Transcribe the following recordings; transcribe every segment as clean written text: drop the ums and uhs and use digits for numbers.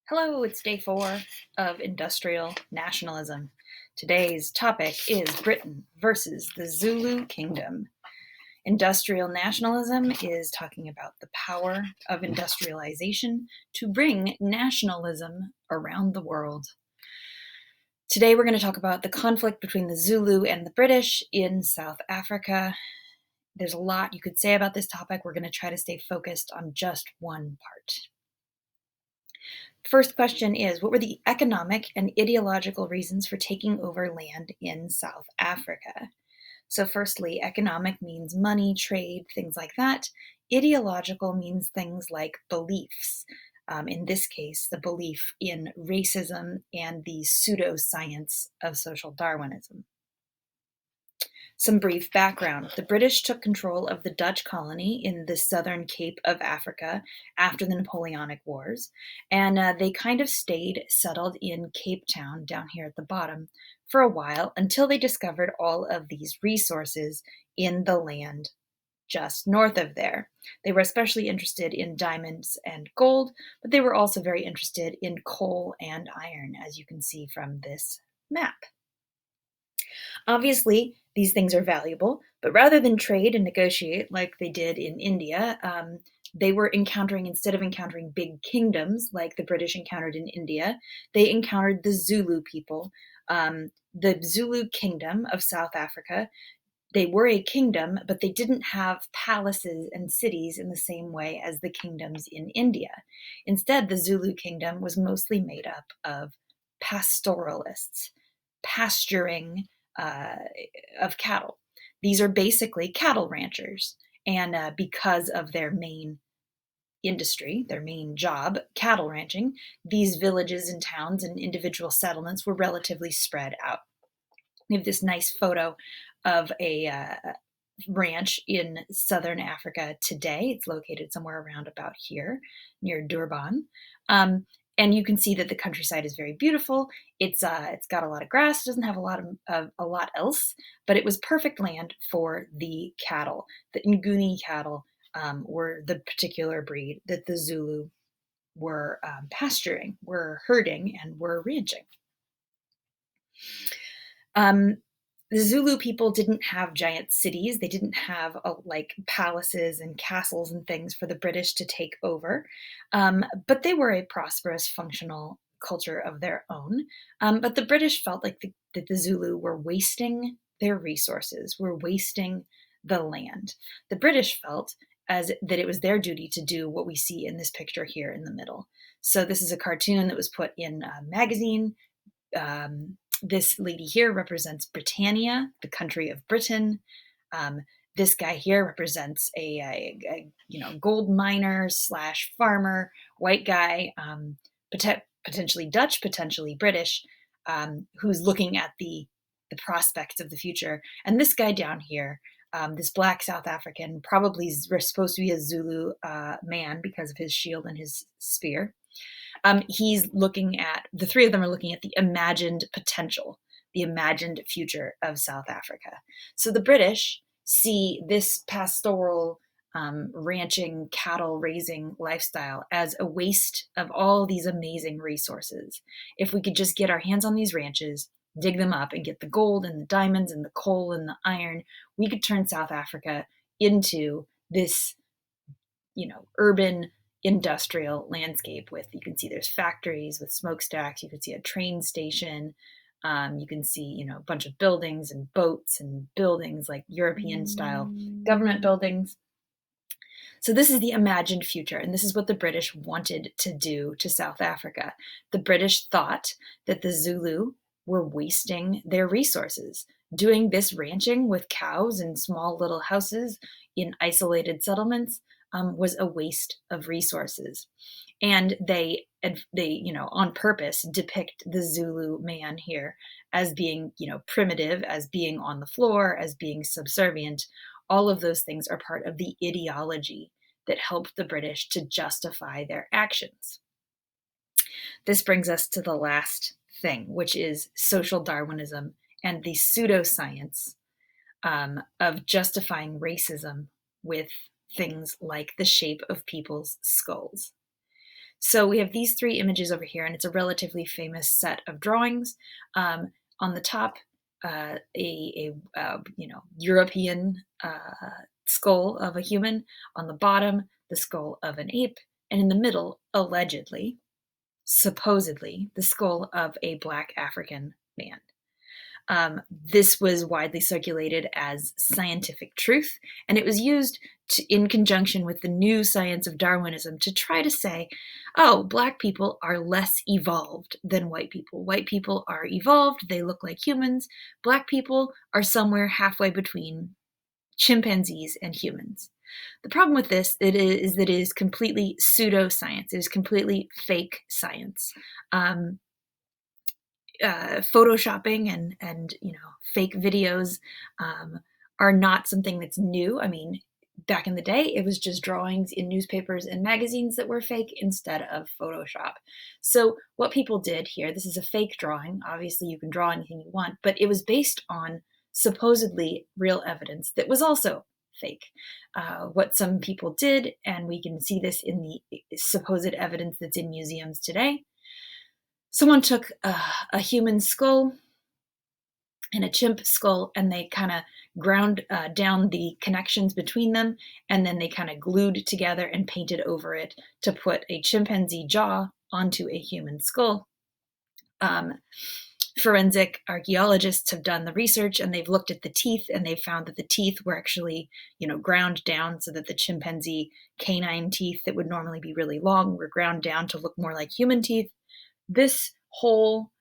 Hello, it's day 4 of industrial nationalism. Today's topic is Britain versus the Zulu kingdom. Industrial nationalism is talking about the power of industrialization to bring nationalism around the world. Today we're going to talk about the conflict between the Zulu and the British in South Africa. There's a lot you could say about this topic. We're going to try to stay focused on just one part. First question is, what were the economic and ideological reasons for taking over land in South Africa? So firstly, economic means money, trade, things like that. Ideological means things like beliefs. In this case, the belief in racism and the pseudoscience of social Darwinism. Some brief background. The British took control of the Dutch colony in the southern Cape of Africa after the Napoleonic Wars, and they kind of stayed settled in Cape Town down here at the bottom for a while until they discovered all of these resources in the land just north of there. They were especially interested in diamonds and gold, but they were also very interested in coal and iron, as you can see from this map. Obviously, these things are valuable, but rather than trade and negotiate like they did in India, they were instead of encountering big kingdoms like the British encountered in India, they encountered the Zulu people. The Zulu kingdom of South Africa, they were a kingdom, but they didn't have palaces and cities in the same way as the kingdoms in India. Instead, the Zulu kingdom was mostly made up of pastoralists, pasturing of cattle. These are basically cattle ranchers. And because of their main industry, their main job, cattle ranching, these villages and towns and individual settlements were relatively spread out. We have this nice photo of a ranch in southern Africa today. It's located somewhere around about here near Durban. And you can see that the countryside is very beautiful. It's got a lot of grass, doesn't have a lot else, but it was perfect land for the cattle. The Nguni cattle were the particular breed that the Zulu were pasturing, were herding, and were ranching. The Zulu people didn't have giant cities. They didn't have like palaces and castles and things for the British to take over, but they were a prosperous, functional culture of their own. But the British felt like that the Zulu were wasting their resources, were wasting the land. The British felt as that it was their duty to do what we see in this picture here in the middle. So this is a cartoon that was put in a magazine. This lady here represents Britannia, the country of Britain. This guy here represents a gold miner / farmer, white guy, potentially Dutch, potentially British, who's looking at the prospects of the future. And this guy down here, this black South African, probably is supposed to be a Zulu man because of his shield and his spear. He's looking at, the three of them are looking at the imagined potential, the imagined future of South Africa. So the British see this pastoral, ranching, cattle raising lifestyle as a waste of all these amazing resources. If we could just get our hands on these ranches, dig them up and get the gold and the diamonds and the coal and the iron, we could turn South Africa into this, urban industrial landscape with, you can see there's factories with smokestacks, you can see a train station, you can see, a bunch of buildings and boats and buildings like European style government buildings. So this is the imagined future, and this is what the British wanted to do to South Africa. The British thought that the Zulu were wasting their resources. Doing this ranching with cows and small little houses in isolated settlements was a waste of resources. And they on purpose depict the Zulu man here as being, primitive, as being on the floor, as being subservient. All of those things are part of the ideology that helped the British to justify their actions. This brings us to the last thing, which is social Darwinism and the pseudoscience of justifying racism with things like the shape of people's skulls. So we have these three images over here, and it's a relatively famous set of drawings. On the top, European skull of a human. On the bottom, the skull of an ape, and in the middle, allegedly, supposedly, the skull of a Black African man. This was widely circulated as scientific truth, and it was used in conjunction with the new science of Darwinism to try to say, oh, Black people are less evolved than white people. White people are evolved, they look like humans. Black people are somewhere halfway between chimpanzees and humans. The problem with this is that it is completely pseudoscience. It is completely fake science. Photoshopping and fake videos are not something that's new. I mean, back in the day, it was just drawings in newspapers and magazines that were fake instead of Photoshop. So what people did here, this is a fake drawing. Obviously, you can draw anything you want, but it was based on supposedly real evidence that was also fake. What some people did, and we can see this in the supposed evidence that's in museums today, someone took a human skull and a chimp skull, and they kind of ground down the connections between them, and then they kind of glued together and painted over it to put a chimpanzee jaw onto a human skull. Forensic archaeologists have done the research, and they've looked at the teeth, and they've found that the teeth were actually, ground down so that the chimpanzee canine teeth that would normally be really long were ground down to look more like human teeth. This whole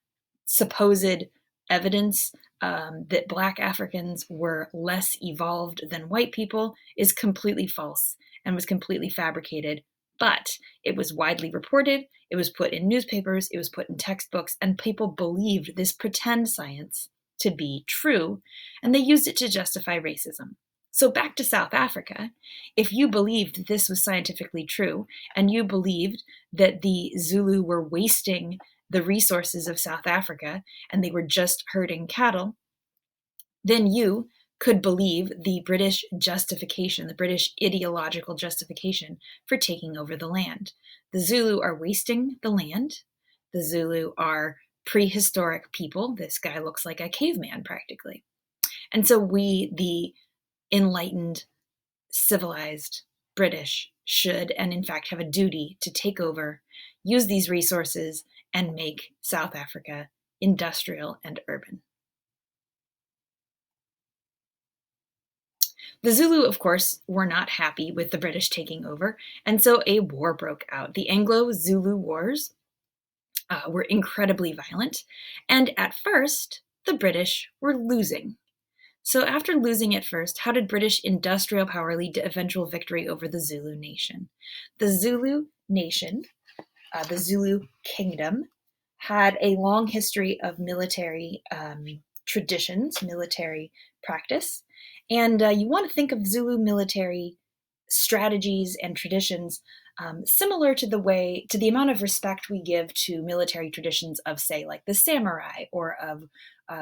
supposed evidence that Black Africans were less evolved than white people is completely false and was completely fabricated. But it was widely reported, it was put in newspapers, it was put in textbooks, and people believed this pretend science to be true, and they used it to justify racism. So back to South Africa, if you believed this was scientifically true, and you believed that the Zulu were wasting the resources of South Africa and they were just herding cattle, then you could believe the British justification, the British ideological justification for taking over the land. The Zulu are wasting the land. The Zulu are prehistoric people. This guy looks like a caveman practically. And so we, the enlightened, civilized British, should and in fact have a duty to take over, use these resources, and make South Africa industrial and urban. The Zulu, of course, were not happy with the British taking over, and so a war broke out. The Anglo-Zulu Wars were incredibly violent, and at first, the British were losing. So after losing at first, how did British industrial power lead to eventual victory over the Zulu nation? The Zulu nation, the Zulu kingdom, had a long history of military traditions, military practice. And you want to think of Zulu military strategies and traditions similar to the amount of respect we give to military traditions of, say, like the samurai, or of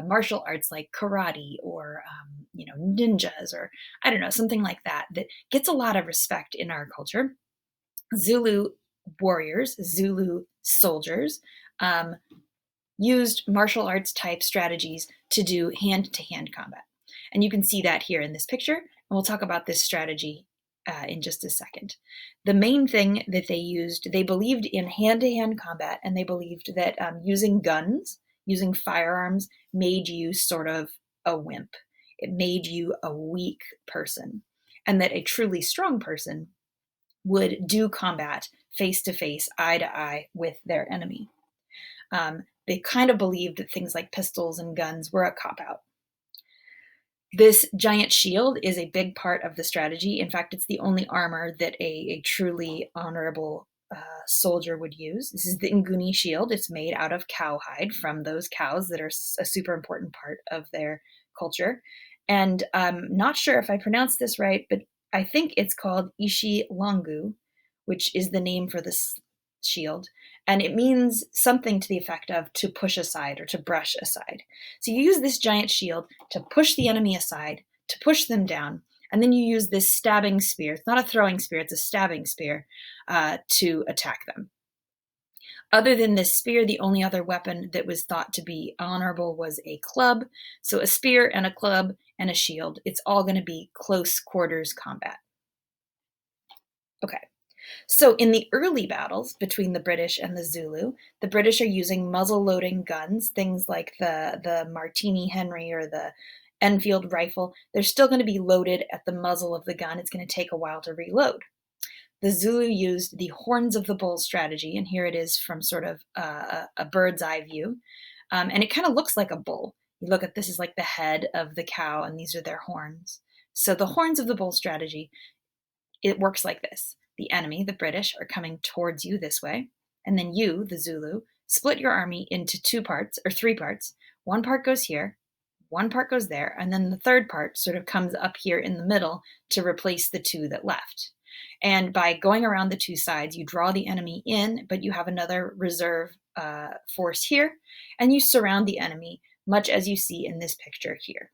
martial arts like karate, or ninjas, or I don't know, something like that gets a lot of respect in our culture. Zulu warriors, Zulu soldiers, used martial arts type strategies to do hand-to-hand combat. And you can see that here in this picture, and we'll talk about this strategy in just a second. The main thing that they used, they believed in hand-to-hand combat, and they believed that using guns, using firearms, made you sort of a wimp. It made you a weak person, and that a truly strong person would do combat face-to-face, eye-to-eye with their enemy. They kind of believed that things like pistols and guns were a cop-out. This giant shield is a big part of the strategy. In fact, it's the only armor that a truly honorable soldier would use. This is the Nguni shield. It's made out of cowhide from those cows that are a super important part of their culture. And I'm not sure if I pronounced this right, but I think it's called Ishi Langu, which is the name for this shield. And it means something to the effect of to push aside or to brush aside. So you use this giant shield to push the enemy aside, to push them down, and then you use this stabbing spear. It's not a throwing spear, it's a stabbing spear to attack them. Other than this spear, the only other weapon that was thought to be honorable was a club. So a spear and a club and a shield. It's all going to be close quarters combat. Okay. So in the early battles between the British and the Zulu, the British are using muzzle-loading guns, things like the Martini Henry or the Enfield rifle. They're still going to be loaded at the muzzle of the gun. It's going to take a while to reload. The Zulu used the horns of the bull strategy, and here it is from sort of a bird's eye view. And it kind of looks like a bull. You look at this is like the head of the cow, and these are their horns. So the horns of the bull strategy, it works like this. The enemy, the British, are coming towards you this way, and then you, the Zulu, split your army into two parts or three parts. One part goes here, one part goes there, and then the third part sort of comes up here in the middle to replace the two that left. And by going around the two sides, you draw the enemy in, but you have another reserve force here, and you surround the enemy, much as you see in this picture here.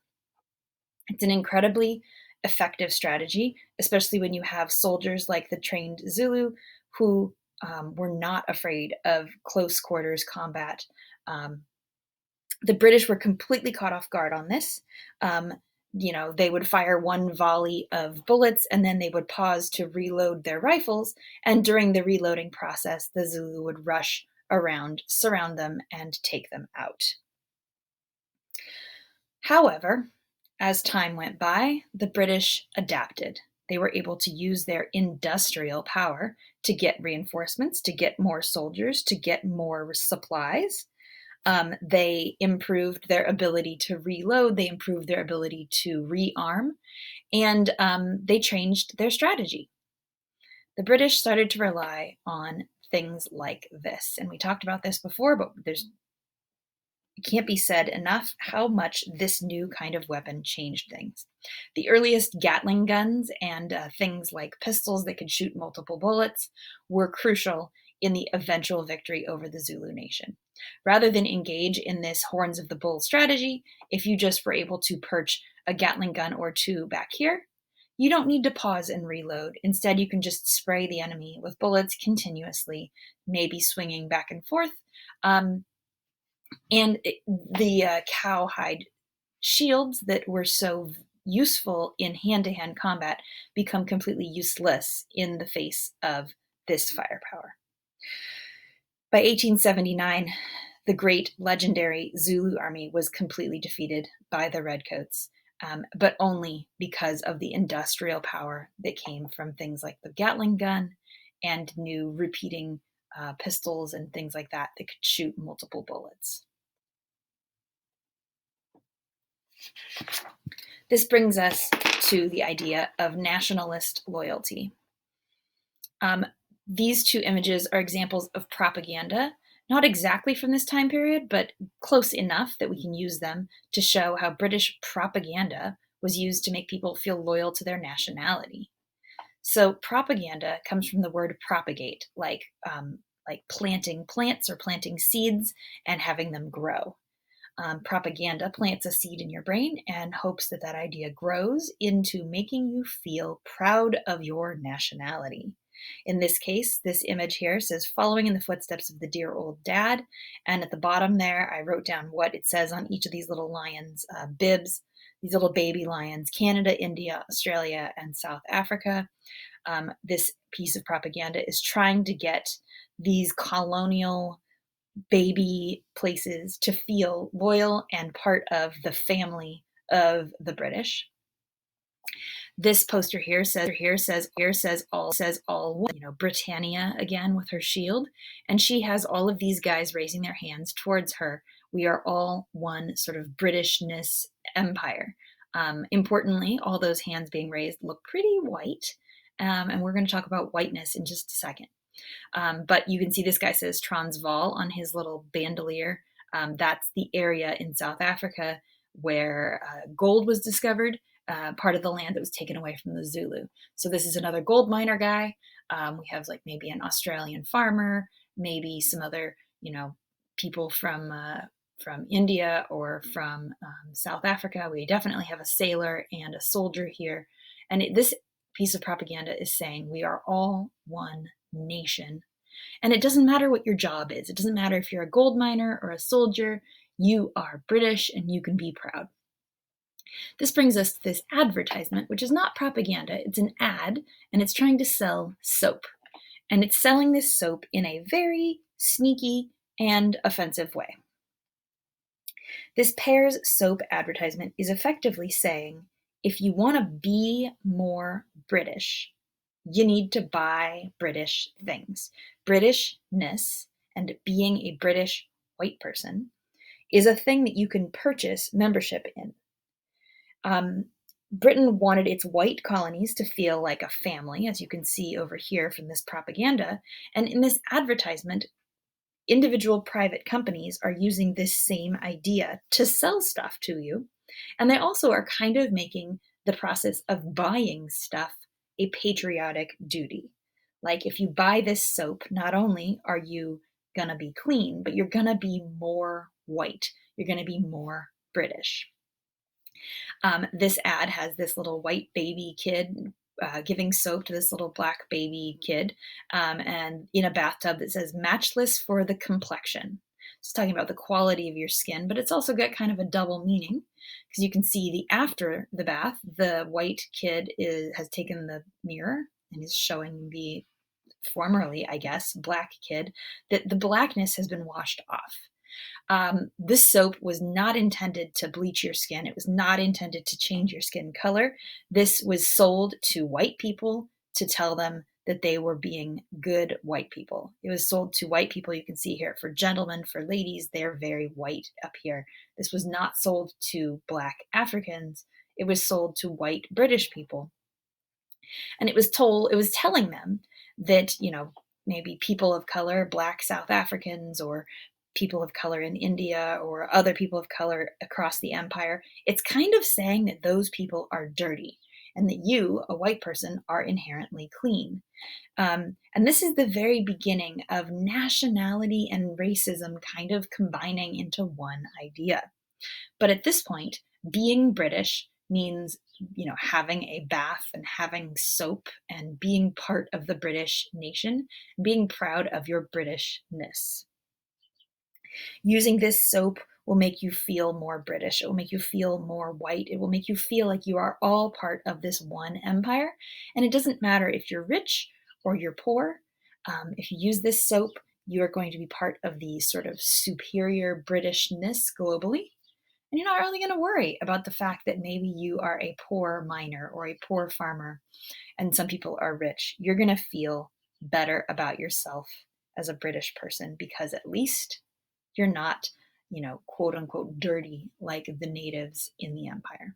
It's an incredibly effective strategy, especially when you have soldiers like the trained Zulu who were not afraid of close quarters combat. The British were completely caught off guard on this. They would fire one volley of bullets and then they would pause to reload their rifles. And during the reloading process, the Zulu would rush around, surround them, and take them out. However, as time went by, the British adapted. They were able to use their industrial power to get reinforcements, to get more soldiers, to get more supplies. They improved their ability to reload, they improved their ability to rearm, and they changed their strategy. The British started to rely on things like this. And we talked about this before, but it can't be said enough how much this new kind of weapon changed things. The earliest Gatling guns and things like pistols that could shoot multiple bullets were crucial in the eventual victory over the Zulu nation. Rather than engage in this horns of the bull strategy, if you just were able to perch a Gatling gun or two back here, you don't need to pause and reload. Instead, you can just spray the enemy with bullets continuously, maybe swinging back and forth. And the cowhide shields that were so useful in hand-to-hand combat become completely useless in the face of this firepower. By 1879, the great legendary Zulu army was completely defeated by the Redcoats, but only because of the industrial power that came from things like the Gatling gun and new repeating pistols and things like that that could shoot multiple bullets. This brings us to the idea of nationalist loyalty. These two images are examples of propaganda, not exactly from this time period, but close enough that we can use them to show how British propaganda was used to make people feel loyal to their nationality. So propaganda comes from the word propagate, like planting plants or planting seeds and having them grow. Propaganda plants a seed in your brain and hopes that that idea grows into making you feel proud of your nationality. In this case, this image here says, following in the footsteps of the dear old dad. And at the bottom there, I wrote down what it says on each of these little lions' bibs, these little baby lions, Canada, India, Australia, and South Africa. This piece of propaganda is trying to get these colonial baby places to feel loyal and part of the family of the British. This poster here says all, Britannia again with her shield, and she has all of these guys raising their hands towards her. We are all one sort of Britishness empire. Importantly, all those hands being raised look pretty white, and we're going to talk about whiteness in just a second. But you can see this guy says Transvaal on his little bandolier. That's the area in South Africa where gold was discovered, part of the land that was taken away from the Zulu. So this is another gold miner guy. We have like maybe an Australian farmer, maybe some other, people from India or from South Africa. We definitely have a sailor and a soldier here. And this piece of propaganda is saying we are all one nation. And it doesn't matter what your job is. It doesn't matter if you're a gold miner or a soldier. You are British and you can be proud. This brings us to this advertisement, which is not propaganda. It's an ad, and it's trying to sell soap. And it's selling this soap in a very sneaky and offensive way. This Pears soap advertisement is effectively saying, if you want to be more British, you need to buy British things. Britishness and being a British white person is a thing that you can purchase membership in. Britain wanted its white colonies to feel like a family, as you can see over here from this propaganda. And in this advertisement, individual private companies are using this same idea to sell stuff to you. And they also are kind of making the process of buying stuff a patriotic duty. Like if you buy this soap, not only are you going to be clean, but you're going to be more white. You're going to be more British. This ad has this little white baby kid giving soap to this little black baby kid, and in a bathtub that says matchless for the complexion. It's talking about the quality of your skin, but it's also got kind of a double meaning because you can see the after the bath, the white kid has taken the mirror and is showing the formerly, I guess, black kid that the blackness has been washed off. This soap was not intended to bleach your skin. It was not intended to change your skin color. This was sold to white people to tell them that they were being good white people. It was sold to white people. You can see here for gentlemen, for ladies, they're very white up here. This was not sold to black Africans. It was sold to white British people. And it was telling them that, maybe people of color, black South Africans or people of color in India or other people of color across the empire, it's kind of saying that those people are dirty and that you, a white person, are inherently clean. And this is the very beginning of nationality and racism kind of combining into one idea. But at this point, being British means, having a bath and having soap and being part of the British nation, being proud of your Britishness. Using this soap will make you feel more British. It will make you feel more white. It will make you feel like you are all part of this one empire. And it doesn't matter if you're rich or you're poor. If you use this soap, you are going to be part of the sort of superior Britishness globally. And you're not really going to worry about the fact that maybe you are a poor miner or a poor farmer and some people are rich. You're going to feel better about yourself as a British person because at least you're not, quote unquote, dirty like the natives in the empire.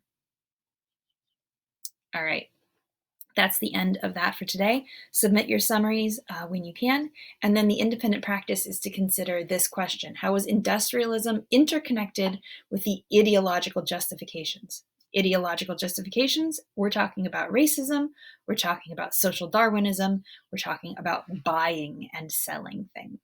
All right. That's the end of that for today. Submit your summaries when you can. And then the independent practice is to consider this question. How is industrialism interconnected with the ideological justifications? Ideological justifications, we're talking about racism, we're talking about social Darwinism, we're talking about buying and selling things.